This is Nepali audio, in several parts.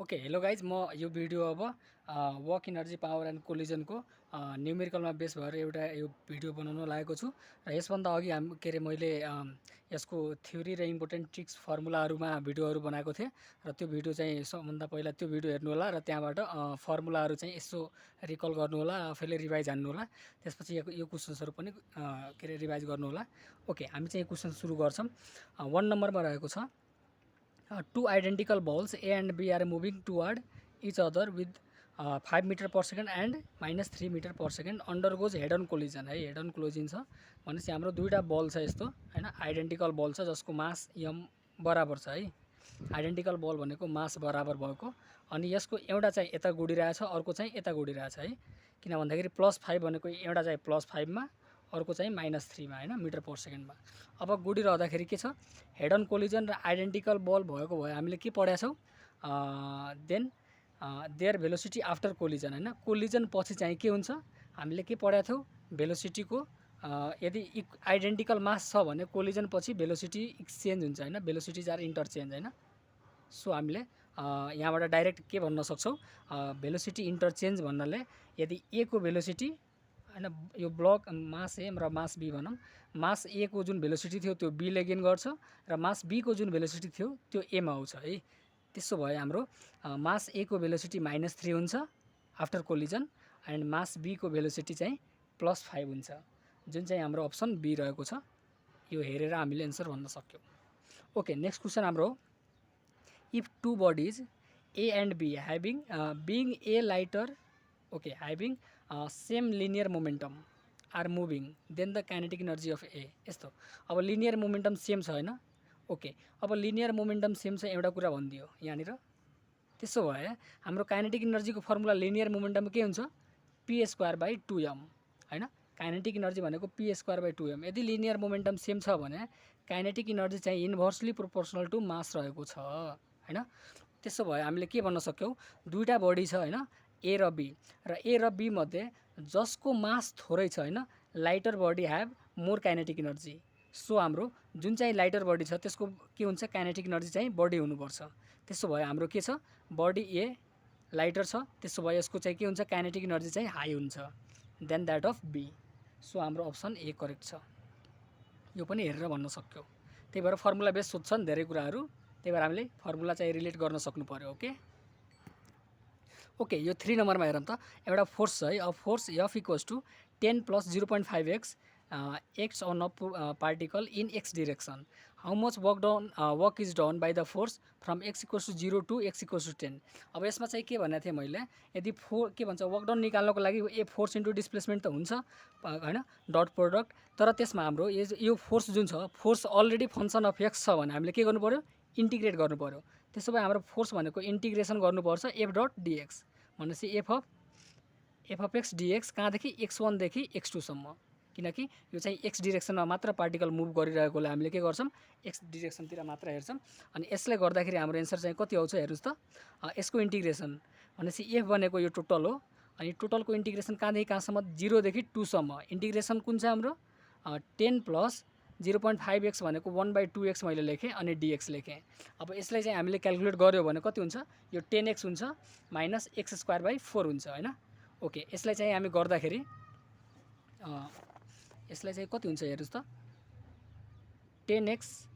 ओके हेलो गाइज म यो भिडियो अब वर्क इनर्जी पावर एन्ड कोलिजनको न्युमेरिकलमा बेस भएर एउटा यो भिडियो बनाउन लागेको छु र यसभन्दा अघि मैले यसको थ्योरी र इम्पोर्टेन्ट ट्रिक्स फर्मुलाहरूमा भिडियोहरू बनाएको थिएँ र त्यो भिडियो चाहिँ सबभन्दा पहिला त्यो भिडियो हेर्नु होला र त्यहाँबाट फर्मुलाहरू चाहिँ यसो रिकल गर्नु होला, आफैले रिभाइज हान्नु होला। त्यसपछि यो क्वेसन्सहरू पनि रिभाइज गर्नु होला। ओके, हामी चाहिँ यो क्वेसन सुरु गर्छौँ। 1 नम्बरमा रहेको छ two identical balls A and B are moving toward each other with 5 meter per second and minus 3 meter per second undergoes head on collision है। हेड अन कोलिजन छ भनेपछि हाम्रो दुईवटा बल छ यस्तो हैन, आइडेन्टिकल बल छ जसको मास m बराबर छ है। आइडेन्टिकल बल भनेको मास बराबर भएको, अनि यसको एउटा चाहिँ यता गुडिरहेछ, अर्को चाहिँ यता गुडिरहेछ है। किन भन्दाखेरि +5 भनेको एउटा चाहिँ +5 मा, अर्को चाहिँ -3 मा हैन, मिटर पर सेकेन्डमा। अब गुडिरहँदाखेरि के छ, हेड अन कोलिजन र आइडेन्टिकल बल भएको भए हामीले के पढेका छौँ, then their velocity after collision हैन। कोलिजन पछि चाहिँ के हुन्छ हामीले के पढेका थियौँ, भेलोसिटीको यदि आइडेन्टिकल मास छ भने कोलिजन पछि भेलोसिटी एक्सचेन्ज हुन्छ हैन, भेलोसिटीज आर इन्टरचेन्ज हैन। सो हामीले यहाँबाट डाइरेक्ट के भन्न सक्छौँ, भेलोसिटी इन्टरचेन्ज भन्नाले यदि ए को भेलोसिटी हैन, यो ब्लक मास ए र मास बी भनौँ, मास ए को जुन भेलोसिटी थियो त्यो बी ले गेन गर्छ र मास बी को जुन भेलोसिटी थियो त्यो ए मा आउँछ है। त्यसो भए हाम्रो मास ए को भेलोसिटी -3 हुन्छ after collision and mass B को भेलोसिटी चाहिँ +5 हुन्छ, जुन चाहिँ हाम्रो अप्सन बी रहेको छ। यो हेरेर हामीले एन्सर भन्न सक्यौँ। ओके, नेक्स्ट क्वेसन हाम्रो, if two bodies A and B being a lighter having same linear momentum are moving then the kinetic energy of A। यस्तो अब लिनियर मोमेन्टम सेम छ हैन। ओके, अब लिनियर मोमेन्टम सेम छ एउटा कुरा भनिदियो यहाँनिर। त्यसो भए हाम्रो काइनेटिक इनर्जीको फर्मुला लिनियर मोमेन्टम के हुन्छ, p²/2m हैन। काइनेटिक इनर्जी भनेको p²/2m। यदि लिनियर मोमेन्टम सेम छ भने काइनेटिक इनर्जी चाहिँ इन्भर्सली प्रोपोर्सनल टु मास रहेको छ हैन। त्यसो भए हामीले के भन्न सक्यौँ, दुईटा बडी छ हैन, ए र बी, र ए र बी मध्ये जसको मास थोरै छ हैन, lighter body have more kinetic energy. So हाम्रो जुन चाहिँ लाइटर बडी छ त्यसको के हुन्छ, काइनेटिक इनर्जी चाहिँ बडी हुनुपर्छ। त्यसो भए हाम्रो के छ, बडी ए लाइटर छ, त्यसो भए यसको चाहिँ के हुन्छ, काइनेटिक इनर्जी चाहिँ हाई हुन्छ then that of B. So हाम्रो अप्सन ए करेक्ट छ। यो पनि हेरेर भन्न सक्यौँ। त्यही भएर फर्मुला बेस सोध्छन् धेरै कुराहरू, त्यही भएर हामीले फर्मुला चाहिँ रिलेट गर्न सक्नु पर्यो। ओके, यो 3 नम्बरमा हेरौँ त। एउटा फोर्स छ है, अब force F = 10 + 0.5x x on a particle in x direction. How much work is done by the force from x = 0 to x = 10। अब यसमा चाहिँ के भनेको थिएँ मैले, यदि के भन्छ, वर्क डन निकाल्नको लागि ए फोर्स इन्टु डिस्प्लेसमेन्ट त हुन्छ हैन, डट प्रोडक्ट। तर त्यसमा हाम्रो यो फोर्स जुन छ, force already function of x छ भने हामीले के गर्नु पर्यो, इन्टिग्रेट गर्नु पर्यो। त्यसो भए हाम्रो फोर्स भनेको इन्टिग्रेसन गर्नुपर्छ f.dx भनेपछि f अफ x dx कहाँदेखि x1 देखि x2 सम्म, किनकि यो चाहिँ x डिरेक्सनमा मात्र पार्टिकल मुभ गरिरहेकोले हामीले के गर्छौँ, x डिरेक्सनतिर मात्र हेर्छौँ। अनि यसले गर्दाखेरि हाम्रो एन्सर चाहिँ कति आउँछ हेर्नुहोस् त। यसको इन्टिग्रेसन भनेपछि f भनेको यो टोटल हो, अनि टोटलको इन्टिग्रेसन कहाँदेखि कहाँसम्म, 0 देखि 2 सम्म। इन्टिग्रेसन कुन चाहिँ हाम्रो 10 + 0.5x भनेको 1/2x मैले लेखेँ अनि dx लेखेँ। अब यसलाई चाहिँ हामीले क्यालकुलेट गर्यो भने कति हुन्छ, यो 10x हुन्छ माइनस x²/4 हुन्छ हैन। ओके, यसलाई चाहिँ हामी गर्दाखेरि यसलाई चाहिँ कति हुन्छ हेर्नुहोस् त, 10x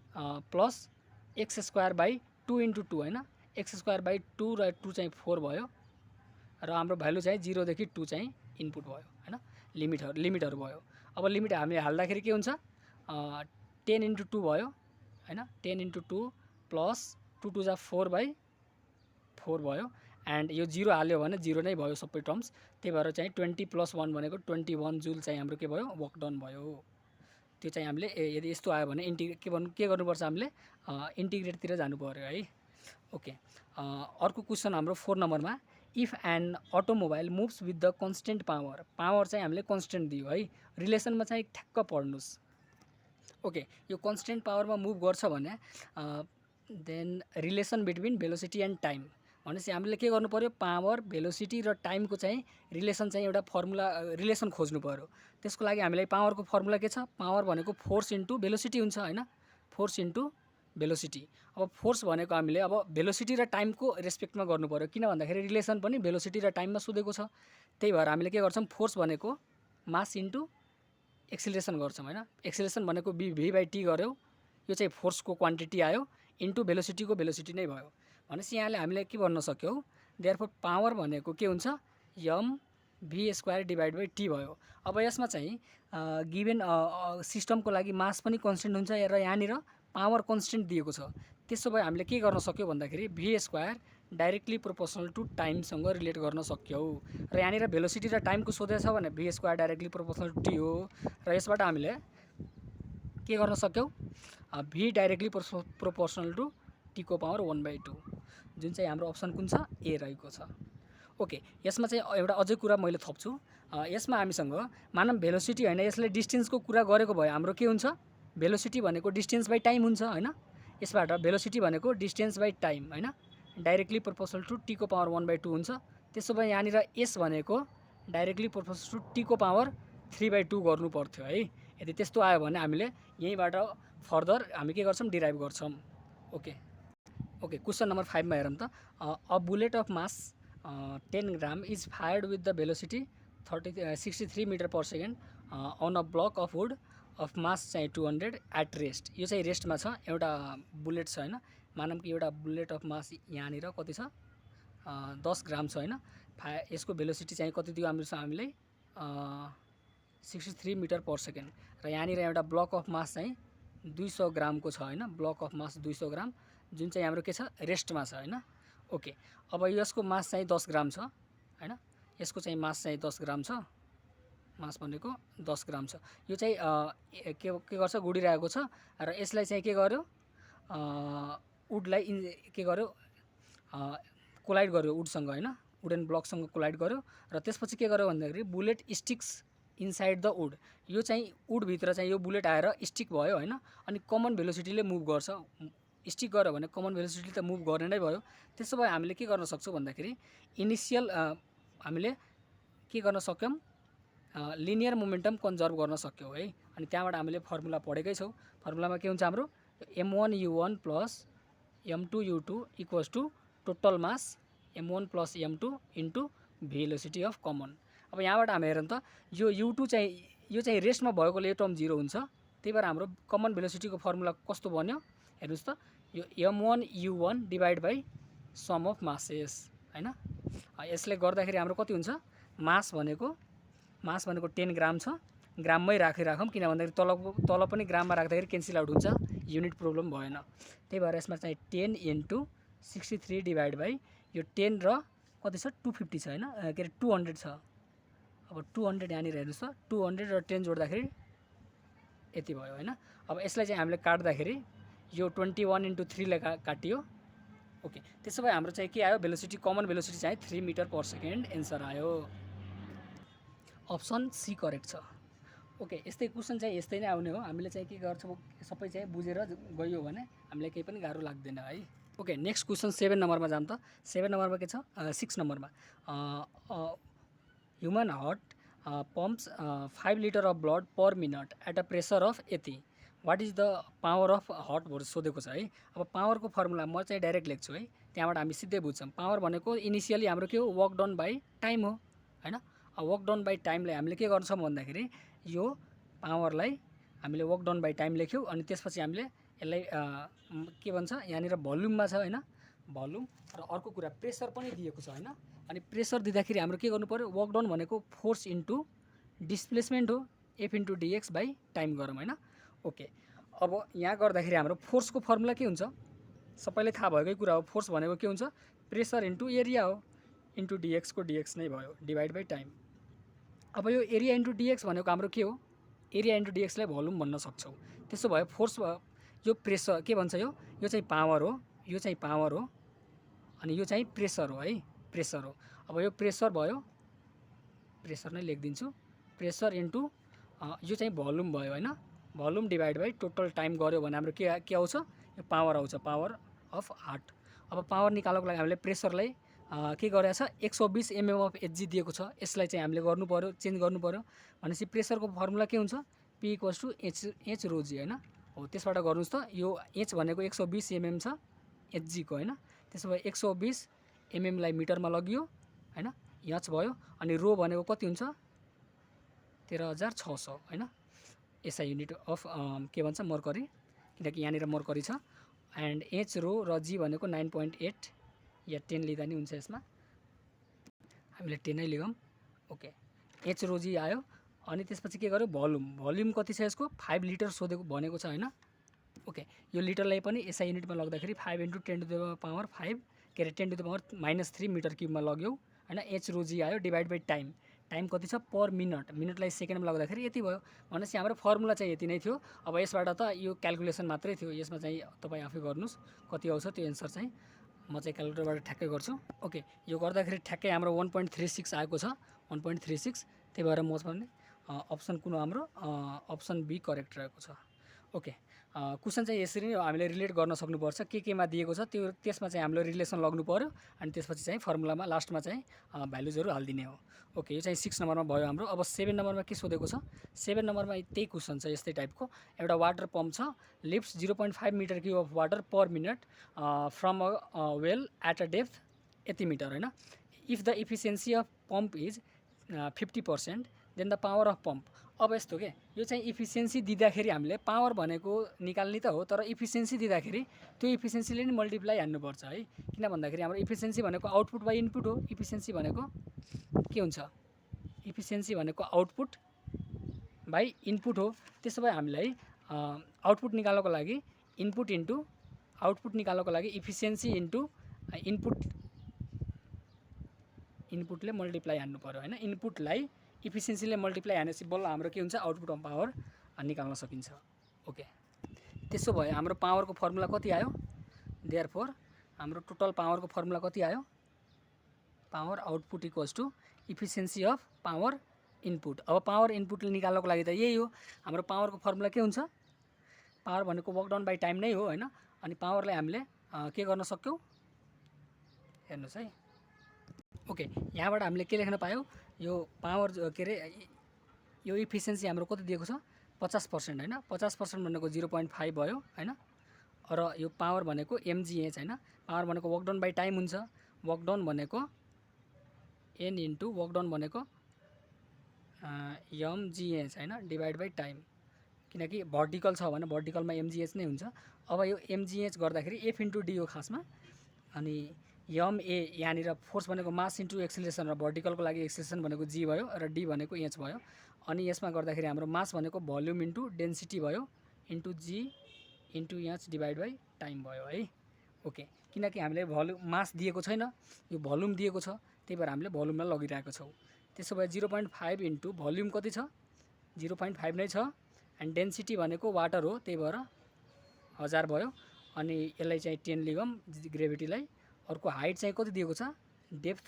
+ x²/2 × 2 हैन, x²/2 र 2 चाहिँ 4 भयो, र हाम्रो भ्यालु चाहिँ 0 देखि 2 चाहिँ इनपुट भयो हैन, लिमिटहरू भयो। अब लिमिट हामीले हाल्दाखेरि के हुन्छ, 10 × 2 भयो हैन, 10 × 2 + 2 × 2 = 4/4 भयो, एन्ड यो 0 हाल्यो भने 0 नै भयो सबै टर्म्स। त्यही भएर चाहिँ 20 + 1 भनेको 21 जुल चाहिँ हाम्रो के भयो, वर्क डन भयो। त्यो चाहिँ हामीले यदि यस्तो आयो भने के गर्नुपर्छ, हामीले इन्टिग्रेटतिर जानु पर्यो है। ओके, अर्को क्वेसन हाम्रो 4 नम्बरमा, if an automobile moves with the constant power चाहिँ हामीले कन्स्टेन्ट दियो है, रिलेसनमा चाहिँ ठ्याक्क पढ्नुहोस्। ओके, यो कन्स्टेन्ट पावरमा मुभ गर्छ भने then relation between velocity and time भनेपछि हामीले के गर्नु पर्यो, पावर, भेलोसिटी र टाइमको चाहिँ रिलेसन चाहिँ एउटा फर्मुला रिलेसन खोज्नु पर्यो। त्यसको लागि हामीलाई पावरको फर्मुला के छ, पावर भनेको फोर्स इन्टु भेलोसिटी हुन्छ हैन, फोर्स इन्टु भेलोसिटी। अब फोर्स भनेको हामीले अब भेलोसिटी र टाइमको रेस्पेक्टमा गर्नु पऱ्यो, किन भन्दाखेरि रिलेसन पनि भेलोसिटी र टाइममा सोधेको छ। त्यही भएर हामीले के गर्छौँ, फोर्स भनेको मास इन्टु एक्सिलरेसन गर्छौँ होइन। एक्सिलरेसन भनेको v/t गऱ्यौ, यो चाहिँ फोर्सको क्वान्टिटी आयो, इन्टु भेलोसिटीको भेलोसिटी नै भयो। भनेपछि यहाँले हामीले के भन्न सक्यौँ, देयरफोर पावर भनेको के हुन्छ, mv² डिभाइड बाई टी भयो। अब यसमा चाहिँ गिभेन सिस्टमको लागि मास पनि कन्स्टेन्ट हुन्छ र यहाँनिर पावर कन्स्टेन्ट दिएको छ। त्यसो भए हामीले के गर्न सक्यौँ भन्दाखेरि v² डाइरेक्टली प्रोपोर्सनल टु टाइमसँग रिलेट गर्न सक्यौँ। र यहाँनिर भेलोसिटी र टाइमको सोधेको छ भने v² directly proportional to T हो। र यसबाट हामीले के गर्न सक्यौँ, v directly proportional to T को पावर 1/2, जुन चाहिँ हाम्रो अप्सन कुन छ, ए रहेको छ। ओके, यसमा चाहिँ एउटा अझै कुरा मैले थप्छु। यसमा हामीसँग मानव भेलोसिटी होइन, यसले डिस्टेन्सको कुरा गरेको भए हाम्रो के हुन्छ, भेलोसिटी भनेको डिस्टेन्स बाई टाइम हुन्छ होइन। यसबाट भेलोसिटी भनेको डिस्टेन्स बाई टाइम होइन, डाइरेक्टली प्रोपोर्सनल टु टी को पावर 1/2 हुन्छ। त्यसो भए यहाँनिर एस भनेको डाइरेक्टली प्रोपोर्सनल टु टी को पावर 3/2 गर्नु पर्थ्यो है। यदि त्यस्तो आयो भने हामीले यहीँबाट फर्दर हामी के गर्छौँ, डिराइभ गर्छौँ। ओके, क्वेसन नम्बर 5 मा हेरौँ त। A bullet of mass 10 gram is fired with the velocity 63 metre per second on a block of wood of mass चाहिँ 200 एट रेस्ट। यो चाहिँ रेस्टमा छ, एउटा बुलेट छ होइन। मानौँ कि एउटा बुलेट अफ मास यहाँनिर कति छ, 10 ग्राम छ होइन। यसको भेलोसिटी चाहिँ कति दियो हामीलाई 63 मिटर पर सेकेन्ड। र यहाँनिर एउटा ब्लक अफ मास चाहिँ 200 ग्रामको छ होइन, ब्लक अफ मास 200 ग्राम, जुन चाहिँ हाम्रो के छ, रेस्टमा छ होइन। ओके, अब यसको मास चाहिँ 10 ग्राम छ होइन, यसको चाहिँ मास चाहिँ 10 ग्राम छ, मास भनेको 10 ग्राम छ। यो चाहिँ के गर्छ, गुडिरहेको छ र यसलाई चाहिँ के गर्यो, वुडलाई के गर्यो, कोलाइड गर्यो वुडसँग होइन, वुडन ब्लकसँग कोलाइड गर्यो। र त्यसपछि के गर्यो भन्दाखेरि bullet sticks inside the wood. यो चाहिँ वुडभित्र चाहिँ यो बुलेट आएर स्टिक भयो होइन, अनि कमन भेलोसिटीले मुभ गर्छ। स्टिक गर्यो भने कमन भेलोसिटीले त मुभ गर्ने नै भयो। त्यसो भए हामीले के गर्न सक्छौँ भन्दाखेरि इनिसियल हामीले के गर्न सक्यौँ, लिनियर मोमेन्टम कन्जर्भ गर्न सक्यौँ है। अनि त्यहाँबाट हामीले फर्मुला पढेकै छौँ। फर्मुलामा के हुन्छ हाम्रो, m1u1 plus m2u2 equals to total mass m1 plus m2 into velocity of common. अब यहाँबाट हामी हेरौँ त, यो u2 चाहिँ यो चाहिँ रेस्टमा भएकोले यो टर्म 0 हुन्छ। त्यही भएर हाम्रो कमन भेलोसिटीको फर्मुला कस्तो बन्यो हेर्नुहोस् त, यो m1u1 divide by sum of masses होइन। यसले गर्दाखेरि हाम्रो कति हुन्छ, मास भनेको 10 ग्राम छ, ग्राममै राखौँ, किन भन्दाखेरि तल पनि ग्राममा राख्दाखेरि क्यान्सल आउट हुन्छ, युनिट प्रब्लम भएन। त्यही भएर यसमा चाहिँ 10 इन्टु 63 डिभाइड बाई यो 10 र कति छ, 250 छ होइन, के अरे 200 छ। अब 200 यहाँनिर हेर्नुहोस् त, 200 र 10 जोड्दाखेरि यति भयो होइन। अब यसलाई चाहिँ हामीले काट्दाखेरि यो 21 इन्टु 3 ले काटियो। ओके, त्यसो भए हाम्रो चाहिँ के आयो, भेलोसिटी, कमन भेलोसिटी चाहिँ 3 मिटर पर सेकेन्ड एन्सर आयो। अप्सन सी करेक्ट छ। ओके, यस्तै क्वेसन चाहिँ यस्तै नै आउने हो। हामीले चाहिँ के गर्छौँ, सबै चाहिँ बुझेर गयो भने हामीलाई केही पनि गाह्रो लाग्दैन है। ओके, नेक्स्ट क्वेसन 7 नम्बरमा जाम त। 7 नम्बरमा के छ, 6 नम्बरमा human heart pumps 5 litre of blood per minute at a pressure of यति, what is the power of heart भनेर सोधेको छ है। अब पावरको फर्मुला म चाहिँ डाइरेक्ट लेख्छु है, त्यहाँबाट हामी सिधै बुझ्छौँ। पावर भनेको इनिसियली हाम्रो के हो, वर्क डन बाई टाइम हो होइन। वर्क डन बाई टाइमलाई हामीले के गर्छौँ भन्दाखेरि यो पावरलाई हामीले वर्क डन बाई टाइम लेख्यौँ, अनि त्यसपछि हामीले यसलाई के भन्छ, यहाँनिर भल्युममा छ होइन, भल्युम। र अर्को कुरा प्रेसर पनि दिएको छ होइन। अनि प्रेसर दिँदाखेरि हाम्रो के गर्नु पऱ्यो, वर्क डन भनेको फोर्स इन्टु डिस्प्लेसमेन्ट हो, F into dx by time गरौँ होइन। ओके, अब यहाँ गर्दाखेरि हाम्रो फोर्सको फर्मुला के हुन्छ, सबैलाई थाहा भएकै कुरा हो। फोर्स भनेको के हुन्छ, प्रेसर इन्टु एरिया हो, इन्टु डिएक्सको डिएक्स नै भयो, डिभाइड बाई टाइम। अब यो एरिया इन्टु डिएक्स भनेको हाम्रो के हो, एरिया इन्टु डिएक्सलाई भोल्युम भन्न सक्छौँ। त्यसो भए फोर्स, यो प्रेसर के भन्छ, यो चाहिँ पावर हो, यो चाहिँ पावर हो, अनि यो चाहिँ प्रेसर हो है, प्रेसर हो। अब यो प्रेसर भयो, प्रेसर नै लेखिदिन्छु, प्रेसर इन्टु यो चाहिँ भोल्युम भयो होइन, volume divide by total time गऱ्यो भने हाम्रो के आउँछ, यो पावर आउँछ, पावर अफ हार्ट। अब पावर निकाल्नको लागि हामीले प्रेसरलाई के गरेको छ, 120 mm अफ एचजी दिएको छ, यसलाई चाहिँ हामीले गर्नु पऱ्यो, चेन्ज गर्नु पऱ्यो। भनेपछि प्रेसरको फर्मुला के हुन्छ, पी इक्वल्स टु एच रोजी होइन। हो त्यसबाट गर्नुहोस् त। यो एच भनेको 120 mm छ एचजी को हैन। त्यसो भए 120 mm लाई मिटरमा लगियो हैन, एच भयो। अनि रो भनेको कति हुन्छ 13600 हैन, एसआई युनिट अफ के भन्छ मर्करी, किनकि यहाँनिर मर्करी छ। एन्ड एच रो र जी भनेको 9.8 या 10 लिँदा नि हुन्छ। यसमा हामीले 10 नै लिगौँ। ओके, एच रो जी आयो। अनि त्यसपछि के गर्यो भोल्युम कति छ यसको 5 लिटर सोधेको भनेको छ हैन। ओके, यो लिटरलाई पनि एसआई युनिटमा लग्दाखेरि 5 × 10 टु द पावर 5 के अरे 10 टु द पावर -3 मिटर क्युबमा लग्यो हैन। एच रो जी आयो डिभाइड बाई टाइम कति छ पर मिनट, मिनटलाई सेकेन्डमा लग्दाखेरि यति भयो। भनेपछि हाम्रो फर्मुला चाहिँ यति नै थियो। अब यसबाट त यो क्याल्कुलेसन मात्रै थियो, यसमा चाहिँ तपाईँ आफै गर्नुहोस् कति आउँछ त्यो एन्सर चाहिँ। म चाहिँ क्यालकुलेटरबाट ठ्याक्कै गर्छु। ओके, यो गर्दाखेरि ठ्याक्कै हाम्रो 1.36 आएको छ, 1.36। त्यही भएर म पनि अप्सन कुन हो हाम्रो अप्सन बी करेक्ट रहेको छ। ओके, क्वेसन चाहिँ यसरी नै हामीले रिलेट गर्न सक्नुपर्छ, केमा दिएको छ त्यो त्यसमा चाहिँ हामीले रिलेसन लग्नु पर्यो। अनि त्यसपछि चाहिँ फर्मुलामा लास्टमा चाहिँ भ्यालुजहरू हालिदिने हो। ओके, यो चाहिँ 6 नम्बरमा भयो हाम्रो। अब 7 नम्बरमा के सोधेको छ, 7 नम्बरमा त्यही क्वेसन छ यस्तै टाइपको। एउटा वाटर पम्प छ, lifts 0.5 metre cube of water per minute from a well at a depth यति मिटर हैन। If the efficiency of pump is 50% then the power of pump. अब यस्तो के, यो चाहिँ इफिसियन्सी दिँदाखेरि हामीले पावर भनेको निकाल्ने त हो, तर इफिसियन्सी दिँदाखेरि त्यो इफिसियन्सीले नि मल्टिप्लाई हान्नुपर्छ है। किन भन्दाखेरि हाम्रो इफिसियन्सी भनेको आउटपुट बाई इनपुट हो। इफिसियन्सी भनेको के हुन्छ, इफिसियन्सी भनेको आउटपुट बाई इनपुट हो। त्यसो भए हामीलाई आउटपुट निकाल्नको लागि इनपुट इन्टु आउटपुट निकाल्नको लागि इफिसियन्सी इन्टु इनपुटले मल्टिप्लाई हान्नु पर्यो हैन। इनपुटलाई इफिसियन्सीले मल्टिप्लाई हानेपछि बल्ल हाम्रो के हुन्छ आउटपुट अफ पावर निकाल्न सकिन्छ। ओके, त्यसो भए हाम्रो पावरको फर्मुला कति आयो, देयरफोर हाम्रो टोटल पावरको फर्मुला कति आयो, power output equals to efficiency of power input. अब पावर इनपुटले निकाल्नको लागि त यही हो, हाम्रो पावरको फर्मुला के हुन्छ, पावर भनेको वर्क डन बाई टाइम नै हो हैन। अनि पावरलाई हामीले के गर्न सक्यौँ हेर्नुहोस् है। ओके, यहाँबाट हामीले के लेख्न पायौँ, यो पावर के अरे यो इफिसियन्सी हाम्रो कति दिएको छ 50% हैन। 50% भनेको 0.5 भयो हैन। र यो पावर भनेको एमजिएच हैन। पावर भनेको वर्क डन बाई टाइम हुन्छ। वर्क डन भनेको एन इन्टु वर्क डन भनेको एमजिएच हैन डिभाइड बाई टाइम, किनकि भर्टिकल छ भने भर्टिकलमा एमजिएच नै हुन्छ। अब यो एमजिएच गर्दाखेरि एफ इन्टु डी हो खासमा। अनि एमए यहाँनिर फोर्स भनेको मास इन्टु एक्सेलरेसन र भर्टिकलको लागि एक्सेलरेसन भनेको जी भयो र डी भनेको एच भयो। अनि यसमा गर्दाखेरि हाम्रो मास भनेको भोल्युम इन्टु डेन्सिटी भयो into G into H divide by time भयो है। ओके, किनकि हामीले मास दिएको छैन, यो भोल्युम दिएको छ, त्यही भएर हामीले भोल्युममा लगिरहेको छौँ। त्यसो भए 0.5 इन्टु भोल्युम कति छ 0.5 नै छ। एन्ड डेन्सिटी भनेको वाटर हो, त्यही भएर 1000 भयो। अनि यसलाई चाहिँ 10 लिगौँ ग्रेभिटीलाई। अर्को हाइट चाहिँ कति दिएको छ, depth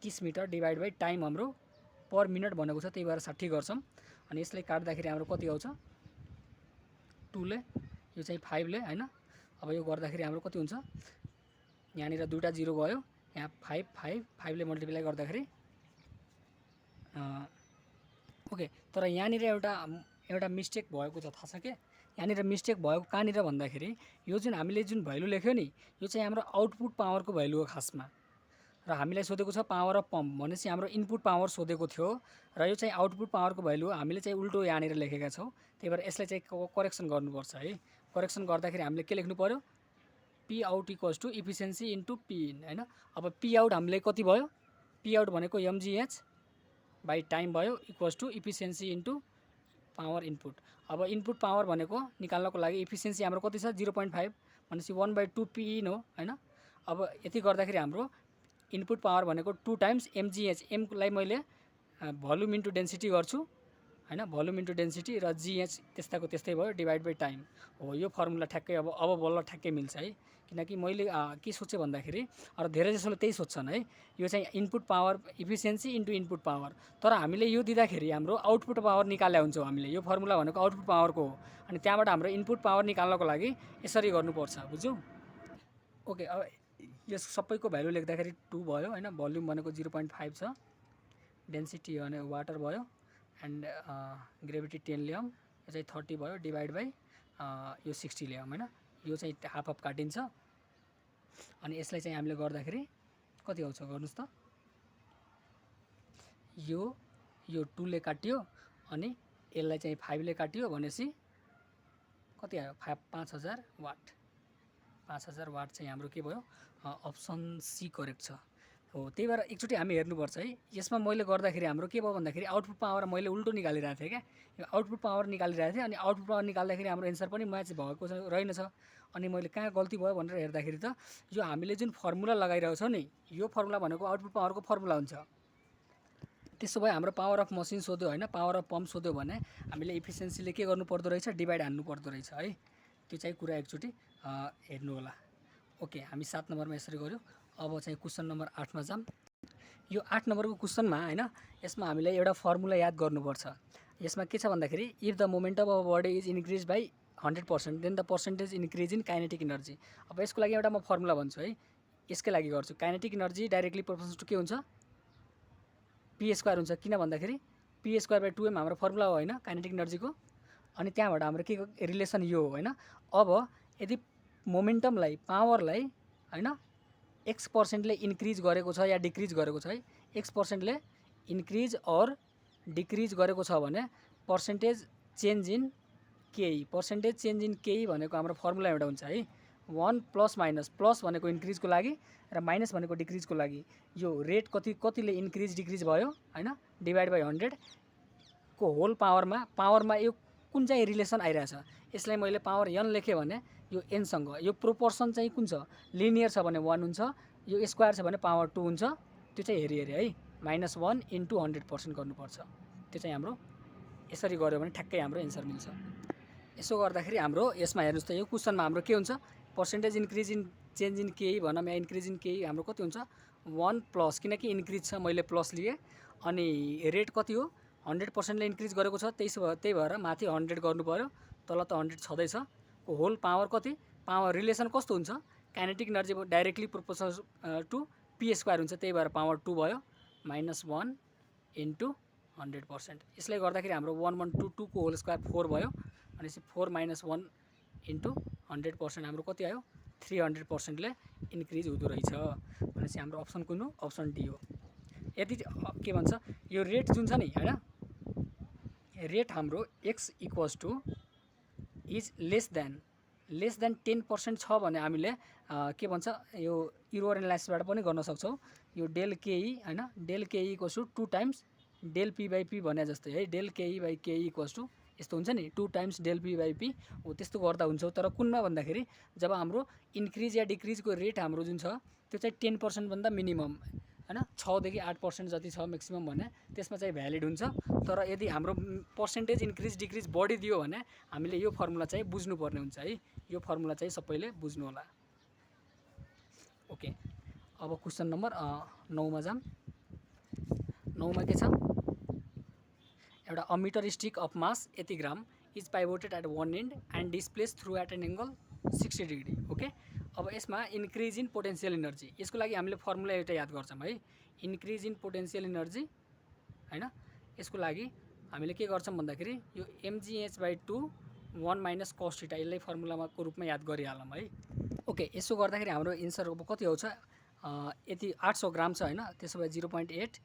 30 metre divide by time हाम्रो पर मिनट भनेको छ, त्यही भएर 60 गर्छौँ। अनि यसलाई काट्दाखेरि हाम्रो कति आउँछ 2 ले, यो चाहिँ 5 ले हैन। अब यो गर्दाखेरि हाम्रो कति हुन्छ, यहाँनिर दुईटा 0 गयो, यहाँ 5 ले मल्टिप्लाई गर्दाखेरि ओके। तर यहाँनिर एउटा मिस्टेक भएको छ, थाहा छ के, यहाँनिर मिस्टेक भएको कहाँनिर भन्दाखेरि यो जुन हामीले जुन भ्यालु लेख्यो नि यो चाहिँ हाम्रो आउटपुट पावरको भ्यालु हो खासमा। र हामीलाई सोधेको छ पावर अफ पम्प भनेपछि हाम्रो इनपुट पावर सोधेको थियो र यो चाहिँ आउटपुट पावरको भ्यालु हो। हामीले चाहिँ उल्टो यहाँनिर लेखेका छौँ, त्यही भएर यसलाई चाहिँ करेक्सन गर्नुपर्छ है। करेक्सन गर्दाखेरि हामीले के लेख्नु पर्यो, P out equals to efficiency into P in हैन। अब पी आउट हामीले कति भयो, पी आउट भनेको एमजिएच बाई टाइम भयो equals to efficiency into power input. अब इनपुट पावर भनेको निकाल्नको लागि इफिसियन्सी हाम्रो कति छ 0.5 भनेपछि 1/2 पी इन हो हैन। अब यति गर्दाखेरि हाम्रो इनपुट पावर भनेको 2 टाइम्स एमजिएच, एमलाई मैले भोल्युम इन्टु डेन्सिटी गर्छु हैन, भोल्युम इन्टु डेन्सिटी र जिएच त्यस्ताको त्यस्तै भयो डिभाइड बाई टाइम हो। यो फर्मुला ठ्याक्कै अब बल्ल ठ्याक्कै मिल्छ है। किनकि मैले के सोचेँ भन्दाखेरि अरू धेरै जसोले त्यही सोध्छन् है, यो चाहिँ input power efficiency into input power. तर हामीले यो दिँदाखेरि हाम्रो आउटपुट पावर निकाले हुन्छौँ हामीले, यो फर्मुला भनेको आउटपुट पावरको हो। अनि त्यहाँबाट हाम्रो इनपुट पावर निकाल्नको लागि यसरी गर्नुपर्छ, बुझ्यौ। ओके, अब यस सबैको भ्यालु लेख्दाखेरि 2 भयो हैन। भोल्युम भनेको 0.5 छ, डेन्सिटी भने वाटर भयो एन्ड ग्रेभिटी 10 ल्याउँ, यो चाहिँ 30 भयो डिभाइड बाई यो 60 ल्याउँ हैन, यो चाहिँ हाफ हाफ काटिन्छ। अनि यसलाई चाहिँ हामीले गर्दाखेरि कति आउँछ गर्नुस् त, यो 2 ले काटियो अनि यसलाई चाहिँ 5 ले काटियो भनेपछि कति आयो 5000 वाट। 5000 वाट चाहिँ हाम्रो के भयो, अप्सन सी करेक्ट छ हो। त्यही भएर एकचोटि हामी हेर्नुपर्छ है। यसमा मैले गर्दाखेरि हाम्रो के भयो भन्दाखेरि आउटपुट पावर मैले उल्टो निकालिरहेको थिएँ क्या, यो आउटपुट पावर निकालिरहेको थिएँ अनि आउटपुट पावर निकाल्दाखेरि हाम्रो एन्सर पनि म्याच भएको रहेनछ। अनि मैले कहाँ गल्ती भयो भनेर हेर्दाखेरि त यो हामीले जुन फर्मुला लगाइरहेको छौँ नि, यो फर्मुला भनेको आउटपुट पावरको फर्मुला हुन्छ। त्यसो भए हाम्रो पावर अफ मसिन सोध्यो होइन, पावर अफ पम्प सोध्यो भने हामीले इफिसियन्सीले के गर्नु पर्दो रहेछ, डिभाइड हान्नु पर्दो रहेछ है। त्यो चाहिँ कुरा एकचोटि हेर्नु होला। ओके, हामी 7 नम्बरमा यसरी गऱ्यौँ। अब चाहिँ क्वेसन नम्बर 8 मा जाम। यो 8 नम्बरको क्वेसनमा हैन, यसमा हामीले एउटा फर्मुला याद गर्नुपर्छ। यसमा के छ भन्दाखेरि if the momentum of body is increase by 100% then the percentage increase in kinetic energy. अब यसको लागि एउटा म फर्मुला भन्छु है, यसकै लागि गर्छु। Kinetic energy directly proportional to के हुन्छ, पी स्क्वायर हुन्छ। किन भन्दाखेरि पी स्क्वायर बाई 2m हाम्रो फर्मुला हो होइन काइनेटिक इनर्जीको। अनि त्यहाँबाट हाम्रो के रिलेसन यो हो होइन। अब यदि मोमेन्टमलाई पावरलाई होइन x% इन्क्रिज गरेको छ या डिक्रिज गरेको छ है, x% इन्क्रिज अर डिक्रिज गरेको छ भने पर्सेन्टेज चेन्ज इन केई, पर्सेन्टेज चेन्ज इन केई भनेको हाम्रो फर्मुला एउटा हुन्छ है, 1 प्लस माइनस, प्लस भनेको इन्क्रिजको लागि र माइनस भनेको डिक्रिजको लागि। यो रेट कतिले इन्क्रिज डिक्रिज भयो होइन, डिभाइड बाई 100 को होल पावरमा यो कुन चाहिँ रिलेसन आइरहेछ, यसलाई मैले पावर n लेखेँ भने यो n सँग यो प्रोपोर्सन चाहिँ कुन छ, लिनियर छ भने 1 हुन्छ, यो स्क्वायर छ भने पावर 2 हुन्छ। त्यो चाहिँ हेरी है, -1 इन्टु 100% गर्नुपर्छ। त्यो चाहिँ हाम्रो यसरी गर्यो भने ठ्याक्कै हाम्रो एन्सर मिल्छ। यसो गर्दाखेरि हाम्रो यसमा हेर्नुस् त, यो क्वेसनमा हाम्रो के हुन्छ, percentage increase in change in केही भनौँ या इन्क्रिज इन केही हाम्रो कति हुन्छ 1 प्लस, किनकि इन्क्रिज छ मैले प्लस लिएँ। अनि रेट कति हो 100%ले इन्क्रिज गरेको छ, त्यही भएर माथि 100 गर्नु पऱ्यो, तल त 100 छँदैछ। होल पावर कति, पावर रिलेसन कस्तो हुन्छ, kinetic energy directly proportional to P square हुन्छ, त्यही भएर पावर 2 भयो, -1 इन्टु 100%। यसले गर्दाखेरि हाम्रो 1122 को होल स्क्वायर 4 भयो, भनेपछि 4 - 1 इन्टु 100% हाम्रो कति आयो 300%ले इन्क्रिज हुँदो रहेछ। भनेपछि हाम्रो अप्सन कुन हो, अप्सन डी हो। यदि के भन्छ यो रेट जुन छ नि हैन, रेट हाम्रो x equals to is less than 10% छ भने हामीले के भन्छ यो इरोर एनालाइसिसबाट पनि गर्न सक्छौँ। यो डेल केई हैन, del K E equals to 2 times del P by P भने जस्तै है, डेल केई बाई केई इक्वल्स टु यस्तो हुन्छ नि 2 times del P by P हो, त्यस्तो गर्दा हुन्छ। तर कुनमा भन्दाखेरि जब हाम्रो इन्क्रिज या डिक्रिजको रेट हाम्रो जुन छ त्यो चाहिँ 10% भन्दा मिनिमम हैन, 6 देखि 8% जति छ म्याक्सिमम भने त्यसमा चाहिँ भ्यालिड हुन्छ। तर यदि हाम्रो पर्सेन्टेज इन्क्रिज डिक्रिज बढिदियो भने हामीले यो फर्मुला चाहिँ बुझ्नुपर्ने हुन्छ है, यो फर्मुला चाहिँ सबैले बुझ्नु होला। ओके, अब क्वेसन नम्बर 9 मा जाम। 9 मा के छ, एउटा a metre stick of mass 80 gram is pivoted at one end and displaced through at an angle 60 degree. Okay, अब यसमा इन्क्रिज इन पोटेन्सियल इनर्जी, यसको लागि हामीले फर्मुला एउटा याद गर्छौँ है, इन्क्रिज इन पोटेन्सियल इनर्जी हैन। यसको लागि हामीले के गर्छौँ भन्दाखेरि यो mgh/2 1 माइनस cos थीटा, यसलाई फर्मुलाको रूपमा याद गरिहालौँ है। ओके, यसो गर्दाखेरि हाम्रो एन्सर अब कति आउँछ, यति 800 ग्राम छ हैन, त्यसो भए 0.8,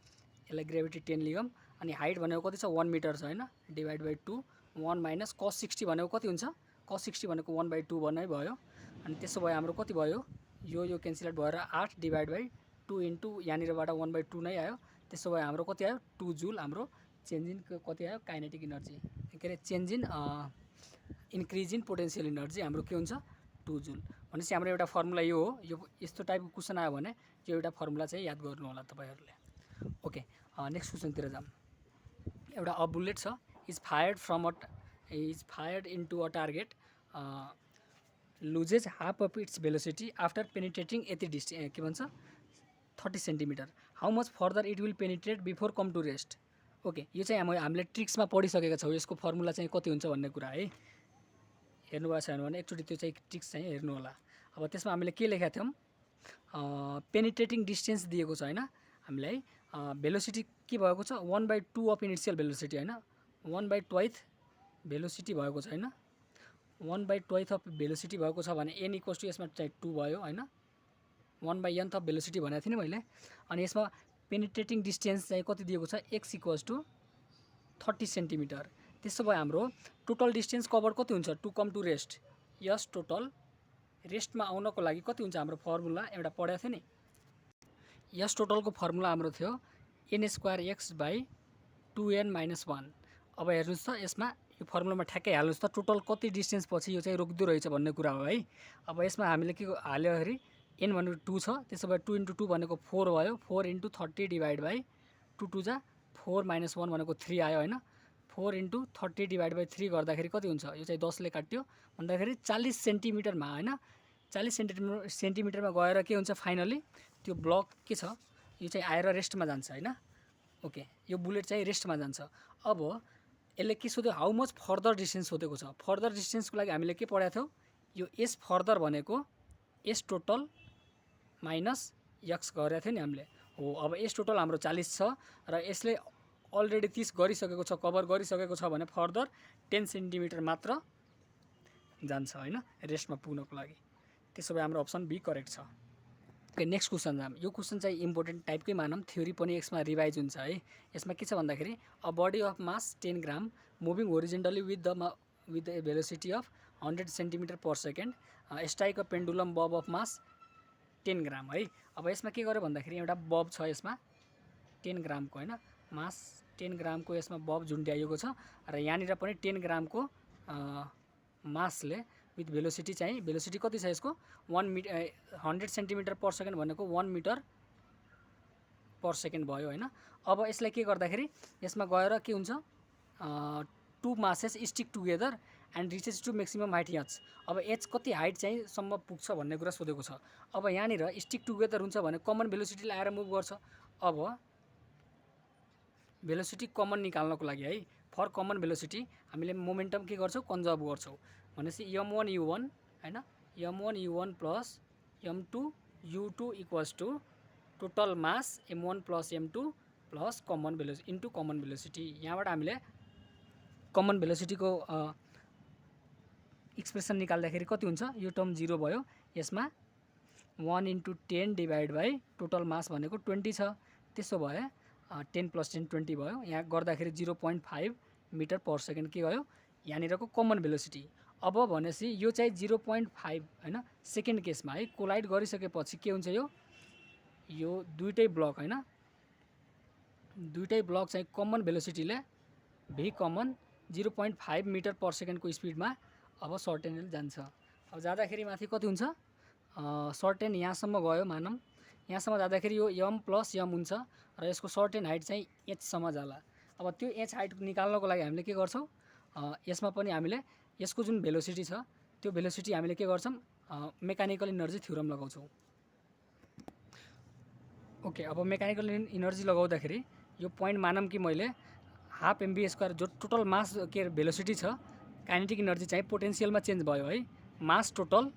यसलाई ग्रेभिटी 10 लियौँ। अनि हाइट भनेको कति छ 1 मिटर छ हैन, डिभाइड बाई 2 1 माइनस cos 60 भनेको कति हुन्छ, cos 60 भनेको 1/2 भन्ने भयो। अनि त्यसो भए हाम्रो कति भयो, यो क्यान्सलेट भएर 8 डिभाइड बाई 2 इन्टु यहाँनिरबाट 1/2 नै आयो। त्यसो भए हाम्रो कति आयो 2 जुल, हाम्रो चेन्ज इन कति आयो काइनेटिक इनर्जी, के अरे change in increase in potential energy हाम्रो के हुन्छ 2 जुल। भनेपछि हाम्रो एउटा फर्मुला यो हो। यो यस्तो टाइपको क्वेसन आयो भने यो एउटा फर्मुला चाहिँ याद गर्नु होला तपाईहरुले। ओके, नेक्स्ट क्वेसनतिर जाम। एउटा अ बुलेट छ, is fired into a target loses half of its velocity after penetrating यति डिस्टेन्स, के भन्छ 30 centimetre, how much further it will penetrate before come to rest. Okay, यो चाहिँ हामीले ट्रिक्समा पढिसकेका छौँ, यसको फर्मुला चाहिँ कति हुन्छ भन्ने कुरा है। हेर्नुभएको छैन भने एकचोटि त्यो चाहिँ ट्रिक्स चाहिँ हेर्नु होला। अब त्यसमा हामीले के लेखेका थियौँ, पेनिट्रेटिङ डिस्टेन्स दिएको छ हैन हामीलाई, भेलोसिटी के भएको छ 1/2 अफ इनिसियल भेलोसिटी हैन, 1/2 भेलोसिटी भएको छ हैन 1/12 अफ भेलोसिटी भएको छ भने n इक्वल्स टु यसमा चाहिँ 2 भयो हैन 1/n अफ भेलोसिटी भनेको थिएँ नि मैले। अनि यसमा पेनिट्रेटिङ डिस्टेन्स चाहिँ कति दिएको छ x इक्वल्स टु 30 सेन्टिमिटर। त्यसो भए हाम्रो टोटल डिस्टेन्स कभर कति हुन्छ टु कम टु रेस्ट यस टोटल रेस्टमा आउनको लागि कति हुन्छ हाम्रो फर्मुला एउटा पढाएको थियो नि यस टोटलको फर्मुला हाम्रो थियो n²x/2n-1। अब हेर्नुस् त यसमा यो फर्मुलामा ठ्याक्कै हाल्नुस् त टोटल कति डिस्टेन्स पछि यो चाहिँ रोकिँदो रहेछ भन्ने कुरा हो है। अब यसमा हामीले के हाल्योखेरि n भनेको 2 छ त्यसो भए 2 × 2 भनेको 4 भयो 4 × 30 डिभाइड बाई 2 2 जा 4 - 1 भनेको 3 आयो हैन 4 × 30 डिभाइड बाई 3 गर्दाखेरि कति हुन्छ यो चाहिँ 10 ले काट्यो भन्दाखेरि 40 सेन्टिमिटरमा हैन 40 सेन्टिमिटरमा गएर के हुन्छ फाइनली त्यो ब्लक के छ यो चाहिँ आएर रेस्टमा जान्छ हैन। ओके यो बुलेट चाहिँ रेस्टमा जान्छ। अब यसले के सोध्यो हाउ मच फर्दर डिस्टेन्स सोधेको छ। फर्दर डिस्टेन्सको लागि हामीले के पढाएको थियौँ यो एस फर्दर भनेको एस टोटल माइनस एक्स गरेको थियो नि हामीले हो। अब एस टोटल हाम्रो 40 छ र यसले अलरेडी 30 गरिसकेको छ कभर गरिसकेको छ भने फर्दर 10 सेन्टिमिटर मात्र जान्छ हैन रेस्टमा पुग्नको लागि। त्यसो भए हाम्रो अप्सन बी करेक्ट छ। ओके नेक्स्ट क्वेसन जाम। यो क्वेसन चाहिँ इम्पोर्टेन्ट टाइपकै मानौँ थ्योरी पनि यसमा रिभाइज हुन्छ है। यसमा के छ भन्दाखेरि a body of mass 10 gram moving horizontally with the velocity of 100 centimetre per second strike a pendulum bob of mass 10 gram है। अब यसमा के गर्यो भन्दाखेरि एउटा बब छ यसमा 10 ग्रामको हैन मास 10 ग्रामको यसमा बब झुन्ड्याइएको छ र यहाँनिर पनि 10 ग्रामको मासले विथ भेलोसिटी चाहिँ भेलोसिटी कति छ यसको 100 सेन्टिमिटर पर सेकेन्ड भनेको 1 मिटर पर सेकेन्ड भयो हैन। अब यसलाई के गर्दाखेरि यसमा गएर के हुन्छ two masses stick together and reaches to maximum height H. अब एच कति हाइट चाहिँ सम्म पुग्छ भन्ने कुरा सोधेको छ। अब यहाँनिर स्टिक टुगेदर हुन्छ भने कमन भेलोसिटी आएर मुभ गर्छ। अब भेलोसिटी कमन निकाल्नको लागि है फर कमन भेलोसिटी हामीले मोमेन्टम के गर्छौँ कन्जर्भ गर्छौँ भनेपछि m1 u1 हैन m1 u1 plus m2 u2 equals to total mass m1 plus m2 plus common velocity into common velocity. यहाँबाट हामीले कमन भेलोसिटीको एक्सप्रेसन निकाल्दाखेरि कति हुन्छ यो टर्म 0 भयो यसमा 1 × 10 डिभाइड बाई टोटल मास भनेको 20 छ त्यसो भए 10 + 10 20 भयो यहाँ गर्दाखेरि 0.5 मिटर पर सेकेन्ड के भयो यहाँनिरको कमन भेलोसिटी। अब भनेपछि यो चाहिँ 0.5 हैन सेकेन्ड केसमा है कोलाइड गरिसकेपछि के हुन्छ यो दुईटै ब्लक हैन दुईटै ब्लक चाहिँ कमन भेलोसिटीले v कमन 0.5 मिटर पर सेकेन्डको स्पिडमा अब सर्टेन जान्छ। अब जाँदाखेरि माथि कति हुन्छ सर्टेन यहाँसम्म गयो मानौँ यहाँसम्म जाँदाखेरि यो m + m हुन्छ र यसको सर्टेन हाइट चाहिँ h सम्म जाला। अब त्यो h हाइट निकाल्नको लागि हामीले के गर्छौँ यसमा पनि हामीले यसको जुन भेलोसिटी छ त्यो भेलोसिटी हामीले के गर्छौँ मेकानिकल इनर्जी थ्योरम लगाउँछौँ। ओके अब मेकानिकल इनर्जी लगाउँदाखेरि यो पोइन्ट मानौँ कि मैले हाफ mv² जो टोटल मास के भेलोसिटी छ काइनेटिक इनर्जी चाहिँ पोटेन्सियलमा चेन्ज भयो है mass total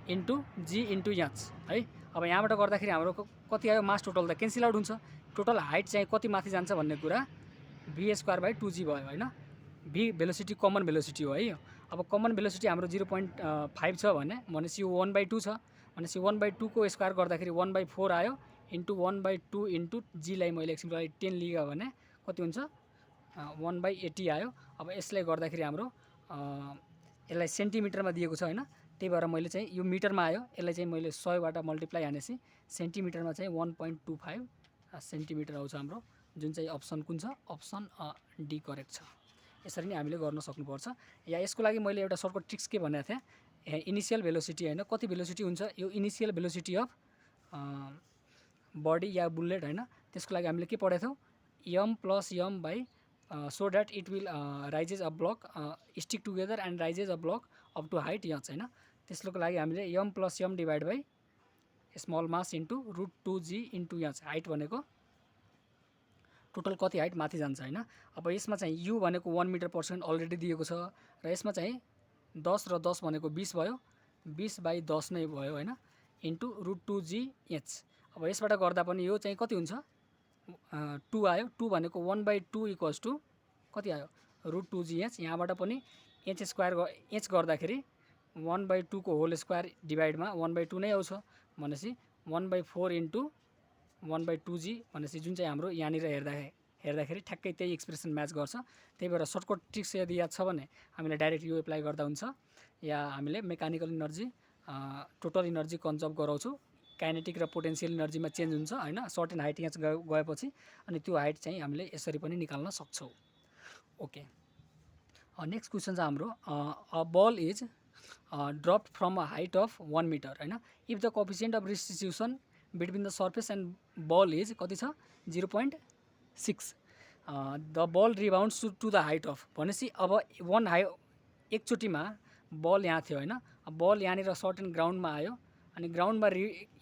into g into h है। अब यहाँबाट गर्दाखेरि हाम्रो कति आयो मास टोटल त क्यान्सल आउट हुन्छ टोटल हाइट चाहिँ कति माथि जान्छ भन्ने कुरा v²/2g भयो हैन v भेलोसिटी कमन भेलोसिटी हो है। अब कमन भेलोसिटी हाम्रो 0.5 छ भनेपछि यो 1/2 छ भनेपछि 1/2 को स्क्वायर गर्दाखेरि 1/4 आयो इन्टु 1/2 इन्टु g लाई मैले एकछिनको लागि 10 लिएँ भने कति हुन्छ 1/80 आयो। अब यसलाई गर्दाखेरि हाम्रो यसलाई सेन्टिमिटरमा दिएको छ हैन त्यही भएर मैले चाहिँ यो मिटरमा आयो यसलाई चाहिँ मैले 100 बाट मल्टिप्लाई हानेपछि सेन्टिमिटरमा चाहिँ 1.25 सेन्टिमिटर आउँछ हाम्रो जुन चाहिँ अप्सन कुन छ अप्सन डी करेक्ट छ। यसरी नै हामीले गर्न सक्नुपर्छ। या यसको लागि मैले एउटा सर्टकट ट्रिक्स के भनेको थिएँ इनिशियल भेलोसिटी हैन कति भेलोसिटी हुन्छ यो इनिशियल भेलोसिटी अफ बडी या बुलेट हैन त्यसको लागि हामीले के पढाएको थियौँ m + m by so that it will raises a block stick together and raises a block up to height h हैन त्यसको लागि हामीले m + m divide by small mass into √2g into h height भनेको टोटल कति हाइट माथि जान्छ हैन। अब यसमा चाहिँ u भनेको 1 मिटर पर सेकेन्ड अलरेडी दिएको छ र यसमा चाहिँ 10 र 10 भनेको 20 भयो 20/10 नै भयो हैन इन्टु √2g h। अब यसबाट गर्दा पनि यो चाहिँ कति हुन्छ 2 आयो 2 भनेको 1/2 इक्वल्स टु कति आयो √2gh, यहाँबाट पनि h गर्दाखेरि 1/2 को होल स्क्वायर डिभाइडमा 1/2 नै आउँछ भनेपछि 1/4 इन्टु 1/2g भनेपछि जुन चाहिँ हाम्रो यहाँनिर हेर्दाखेरि ठ्याक्कै त्यही एक्सप्रेसन म्याच गर्छ। त्यही भएर सर्टकट ट्रिक्स यदि याद छ भने हामीले डाइरेक्ट यो एप्लाई गर्दा हुन्छ, या हामीले mechanical energy total energy conserve गराउँछौँ, काइनेटिक र पोटेन्सियल इनर्जीमा चेन्ज हुन्छ हैन, सर्टेन हाइट यहाँ गएपछि, अनि त्यो हाइट चाहिँ हामीले यसरी पनि निकाल्न सक्छौँ। ओके, नेक्स्ट क्वेसन चाहिँ हाम्रो a ball is dropped from a height of 1 metre हैन, if the coefficient of restitution between the surface and ball is कति छ 0.6, the ball rebounds to the height of भनेपछि अब एकचोटिमा बल यहाँ थियो हैन, बल यहाँनिर सर्टेन ग्राउन्डमा आयो, अनि ग्राउन्डमा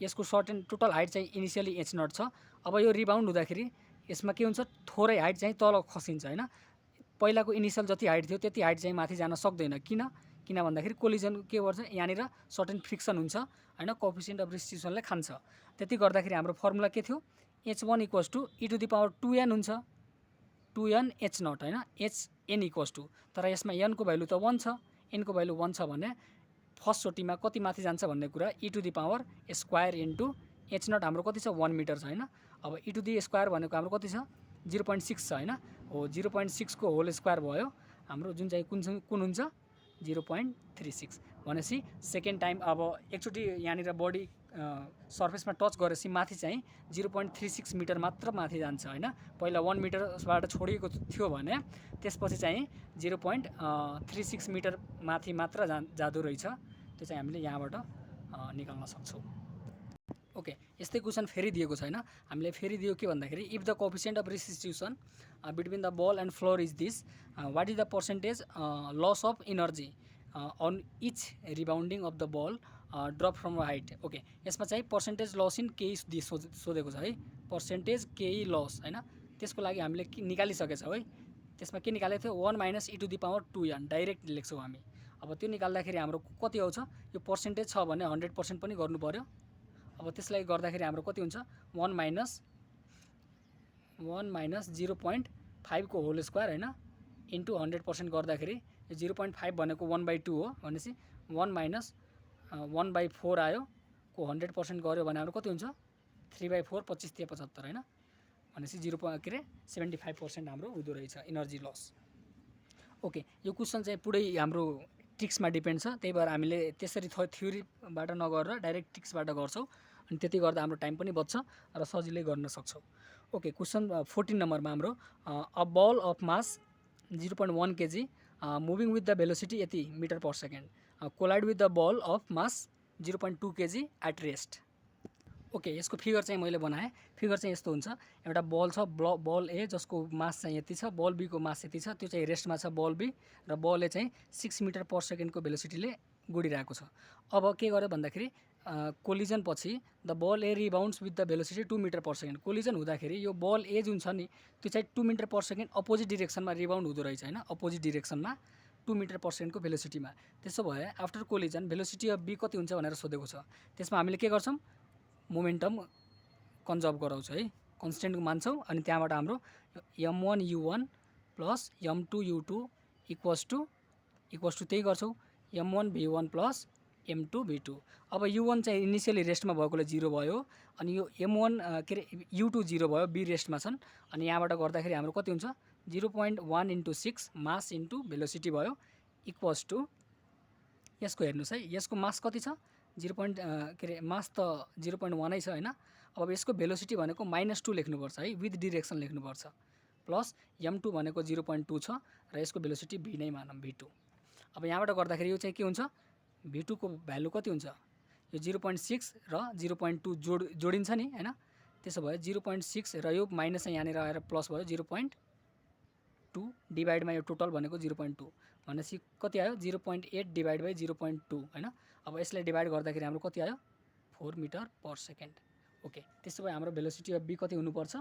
यसको सर्टेन टोटल हाइट चाहिँ इनिसियली h0 छ। अब यो रिबाउन्ड हुँदाखेरि यसमा के हुन्छ, थोरै हाइट चाहिँ तल खसिन्छ हैन, पहिलाको इनिसियल जति हाइट थियो त्यति हाइट चाहिँ माथि जान सक्दैन। किन भन्दाखेरि कोलिजन के गर्छ, यहाँनिर सर्टेन फ्रिक्सन हुन्छ हैन, कोएफिसिएन्ट अफ रेस्टिट्युसनले खान्छ। त्यति गर्दाखेरि हाम्रो फर्मुला के थियो, h1 = e⁻²n हुन्छ, 2n h0 हैन, hn = तर यसमा n को भ्यालु त 1 छ, n को भ्यालु 1 छ भने फर्स्ट चोटिमा कति माथि जान्छ भन्ने कुरा e² इन्टु h0 हाम्रो कति छ 1 मिटर छ हैन। अब e² भनेको हाम्रो कति छ 0.6 छ हैन, हो 0.6 को होल स्क्वायर भयो हाम्रो, जुन चाहिँ कुन हुन्छ 0.36 भनेपछि सेकेन्ड टाइम अब एकचोटि यहाँनिर बडी सर्फेसमा टच गरेपछि माथि चाहिँ 0.36 मिटर मात्र माथि जान्छ हैन। पहिला 1 मिटरबाट छोडिएको थियो भने त्यसपछि चाहिँ 0.36 मिटर माथि मात्र जाँदो रहेछ, त्यो चाहिँ हामीले यहाँबाट निकाल्न सक्छौँ। ओके, यस्तै क्वेसन फेरि दिएको छ हैन, हामीले फेरि दियो के भन्दाखेरि if the coefficient of restitution between the ball and floor is this, what is the percentage loss of energy on each rebounding of the ball drop from height. Okay, यसमा चाहिँ पर्सेन्टेज लस इन केही सोधेको छ है, पर्सेन्टेज केही लस हैन, त्यसको लागि हामीले निकालिसकेछौँ है। त्यसमा के निकालेको थियो 1 - e⁻²n डाइरेक्ट लेख्छौँ हामी। अब त्यो निकाल्दाखेरि हाम्रो कति आउँछ, यो पर्सेन्टेज छ भने 100% पनि गर्नु पर्यो। अब त्यसलाई गर्दाखेरि हाम्रो कति हुन्छ 1 - 0.5 को होल स्क्वायर हैन, इन्टु 100% गर्दाखेरि 0.5 भनेको 1/2 हो भनेपछि 1 - 1/4 आयो, को 100% गर्यो भने हाम्रो कति हुन्छ 3/4 25 × 75 हैन, भनेपछि 0.75% हाम्रो हुँदो रहेछ इनर्जी लस। ओके, यो क्वेसन चाहिँ पुरै हाम्रो ट्रिक्समा डिपेन्ड छ, त्यही भएर हामीले त्यसरी थ्योरीबाट नगरेर डाइरेक्ट ट्रिक्सबाट गर्छौँ, अनि त्यति गर्दा हाम्रो टाइम पनि बच्छ र सजिलै गर्न सक्छौँ। ओके, क्वेसन 14 नम्बरमा हाम्रो a ball of mass 0.1 kg moving with the velocity यति metre per second collide with the ball of mass 0.2 kg at rest. Okay, यसको फिगर चाहिँ मैले बनाएँ, फिगर चाहिँ यस्तो हुन्छ, एउटा बल छ, बल ए जसको मास चाहिँ यति छ, बल बी को मास यति छ, त्यो चाहिँ रेस्टमा छ बल बी, र बलले चाहिँ 6 मिटर पर सेकेन्ड को भेलोसिटीले गुडिरहेको छ। अब के गर्यो भन्दाखेरि कोलिजन पछि the ball A rebounds with the velocity 2 metre per second, collision हुँदाखेरि यो बल ए जुन छ नि त्यो चाहिँ 2 मिटर पर सेकेन्ड अपोजिट डिरेक्सनमा रिबाउन्ड हुँदो रहेछ हैन, अपोजिट डिरेक्सनमा 2 मिटर पर सेकेन्ड को भेलोसिटीमा। त्यसो भए after collision velocity of B कति हुन्छ भनेर सोधेको छ, त्यसमा हामीले के गर्छौँ मोमेन्टम कन्जर्भ गराउँछ है, कन्स्टेन्ट मान्छौँ, अनि त्यहाँबाट हाम्रो m1 u1 plus m2 u2 equals to त्यही गर्छौँ m1 v1 plus m2 v2। अब u1 चाहिँ इनिसियली रेस्टमा भएकोले 0 भयो, अनि यो m1 के अरे u2 0 भयो, बी रेस्टमा छन्, अनि यहाँबाट गर्दाखेरि हाम्रो कति हुन्छ 0.1 × 6 मास इन्टु भेलोसिटी भयो इक्वल्स टु, यसको हेर्नुहोस् है, यसको मास कति छ 0. के अरे मास त 0.1 नै छ हैन। अब यसको भेलोसिटी भनेको -2 लेख्नुपर्छ है, विथ डिरेक्सन लेख्नुपर्छ, प्लस m2 भनेको 0.2 छ र यसको भेलोसिटी v नै मानौँ v2। अब यहाँबाट गर्दाखेरि यो चाहिँ के हुन्छ v2 को भ्यालु कति हुन्छ, यो 0.6 र 0.2 जोडिन्छ नि हैन, त्यसो भए 0.6 र यो माइनस चाहिँ यहाँनिर आएर प्लस भयो 0.2 डिभाइडमा यो टोटल भनेको 0.2 भनेपछि कति आयो 0.8 डिभाइड बाई 0.2 हैन। अब यसलाई डिभाइड गर्दाखेरि हाम्रो कति आयो 4 मिटर पर सेकेन्ड। ओके, त्यसो भए हाम्रो भेलोसिटी अफ बी कति हुनुपर्छ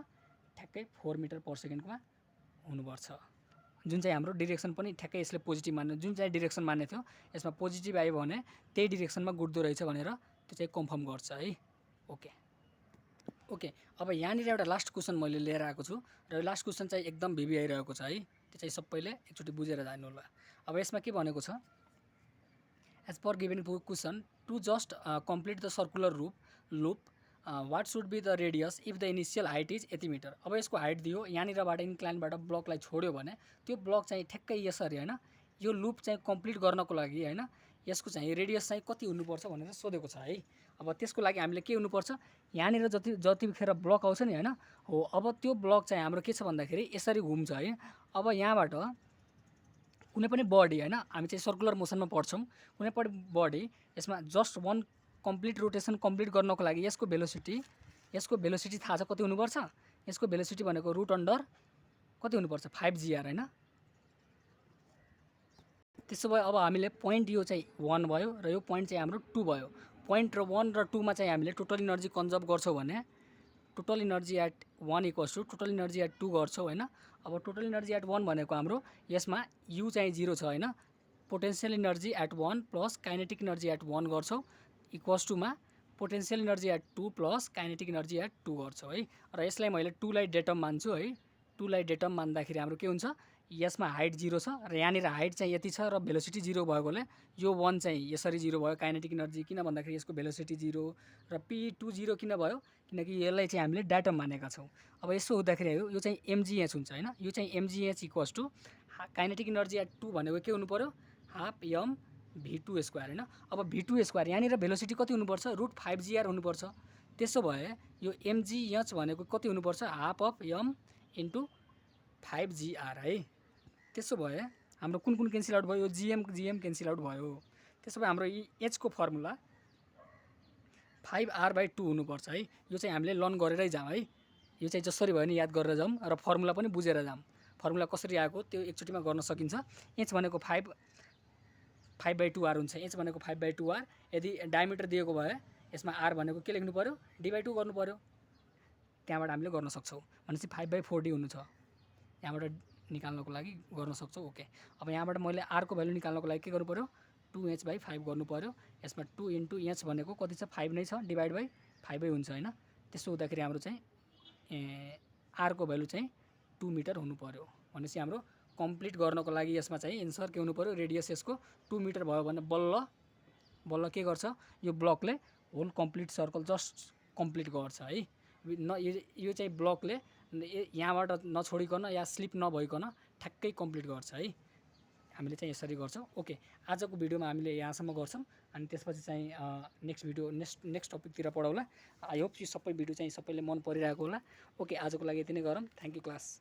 ठ्याक्कै 4 मिटर पर सेकेन्डमा हुनुपर्छ, जुन चाहिँ हाम्रो डिरेक्सन पनि ठ्याक्कै यसले पोजिटिभ मान्ने, जुन चाहिँ डिरेक्सन मान्ने थियो यसमा पोजिटिभ आयो भने त्यही डिरेक्सनमा गुड्दो रहेछ भनेर त्यो चाहिँ कन्फर्म गर्छ है। ओके, अब यहाँनिर एउटा लास्ट क्वेसन मैले लिएर आएको छु, र लास्ट क्वेसन चाहिँ एकदम भिभी आइरहेको छ है, त्यो चाहिँ सबैले एकचोटि बुझेर जान्नु होला। अब यसमा के भनेको छ, as per given question to just complete the circular loop what should be the radius if the initial height is यति मिटर। अब यसको हाइट दियो, यहाँनिरबाट इन्क्लाइनबाट ब्लकलाई छोड्यो भने त्यो ब्लक चाहिँ ठ्याक्कै यसरी होइन, यो लुप चाहिँ कम्प्लिट गर्नको लागि होइन यसको चाहिँ रेडियस चाहिँ कति हुनुपर्छ भनेर सोधेको छ है। अब त्यसको लागि हामीले के हुनुपर्छ, यहाँनिर जतिखेर ब्लक आउँछ नि होइन हो, अब त्यो ब्लक चाहिँ हाम्रो के छ भन्दाखेरि यसरी घुम्छ है। अब यहाँबाट कुनै पनि बडी होइन, हामी चाहिँ सर्कुलर मोसनमा पढ्छौँ, कुनै पनि बडी यसमा just one complete rotation complete गर्नको लागि यसको भेलोसिटी थाहा छ कति हुनुपर्छ, यसको भेलोसिटी भनेको रुट अन्डर कति हुनुपर्छ 5gr होइन। त्यसो भए अब हामीले पोइन्ट यो चाहिँ 1 भयो र यो पोइन्ट चाहिँ हाम्रो 2 भयो। पोइन्ट र 1 र 2 मा चाहिँ हामीले टोटल इनर्जी कन्जर्भ गर्छौँ भने total energy at 1 equals to total energy at 2 गर्छौँ होइन। अब टोटल इनर्जी एट 1 भनेको हाम्रो यसमा यु चाहिँ 0 छ होइन, potential energy at 1 plus kinetic energy at 1 गर्छौँ इक्वल्स टुमा potential energy at 2 plus kinetic energy at 2 गर्छौँ है। र यसलाई मैले 2 लाई डेटम मान्छु है। 2 लाई डेटम मान्दाखेरि हाम्रो के हुन्छ, यसमा हाइट 0 छ र यहाँनिर हाइट चाहिँ यति छ र भेलोसिटी 0 भएकोले यो 1 चाहिँ यसरी 0 भयो। काइनेटिक इनर्जी किन भन्दाखेरि यसको भेलोसिटी 0 र P2 0 किन भयो, किनकि यसलाई चाहिँ हामीले डाटम मानेका छौँ। अब यसो हुँदाखेरि यो चाहिँ mgh हुन्छ होइन, यो चाहिँ mgh equals to kinetic energy at 2 भनेको के हुनु पर्यो, हाफ m v2 स्क्वायर होइन। अब v2 स्क्वायर यहाँनिर भेलोसिटी कति हुनुपर्छ, रुट 5gr हुनुपर्छ। त्यसो भए यो mgh भनेको कति हुनुपर्छ, half of m into 5gr है। त्यसो भए हाम्रो कुन कुन क्यान्सल आउट भयो, यो gm क्यान्सल आउट भयो। त्यसो भए हाम्रो h को फर्मुला 5r/2 हुनुपर्छ है। यो चाहिँ हामीले लर्न गरेरै जाउँ है, यो चाहिँ जसरी भयो नि याद गरेर जाउँ र फर्मुला पनि बुझेर जाउँ। फर्मुला कसरी आएको त्यो एकचोटिमा गर्न सकिन्छ। h भनेको 5/2r हुन्छ, h भनेको 5/2r। यदि डायमिटर दिएको भए यसमा r भनेको के लेख्नु पर्यो, d/2 गर्नु पर्यो, त्यहाँबाट हामीले गर्न सक्छौँ। भनेपछि 5/4d हुनु छ, यहाँबाट निकाल्नको लागि गर्न सक्छौँ। ओके, अब यहाँबाट मैले r को भ्यालु निकाल्नको लागि के गर्नु पर्यो, 2h/5 गर्नु पर्यो। यसमा 2 इन्टु h भनेको कति छ, 5 नै छ, डिभाइड बाई 5 हुन्छ होइन। त्यसो हुँदाखेरि हाम्रो चाहिँ r को भ्यालु चाहिँ 2 मिटर हुनु पर्यो। भनेपछि हाम्रो कम्प्लिट गर्नको लागि यसमा चाहिँ एन्सर के हुनु पर्यो, रेडियस यसको 2 मिटर भयो भने बल्ल के गर्छ, यो ब्लकले whole complete circle just complete गर्छ है। यो चाहिँ ब्लकले यहाँबाट नछोडिकन या स्लिप नभइकन ठ्याक्कै कम्प्लिट गर्छ है। हामीले चाहिँ यसरी गर्छौँ। ओके, आजको भिडियोमा हामीले यहाँसम्म गर्छौँ अनि त्यसपछि चाहिँ नेक्स्ट टपिकतिर पढौँला। आई होप यो सबै भिडियो चाहिँ सबैले मन परिरहेको होला। ओके, आजको लागि यति नै गरौँ। Thank you class.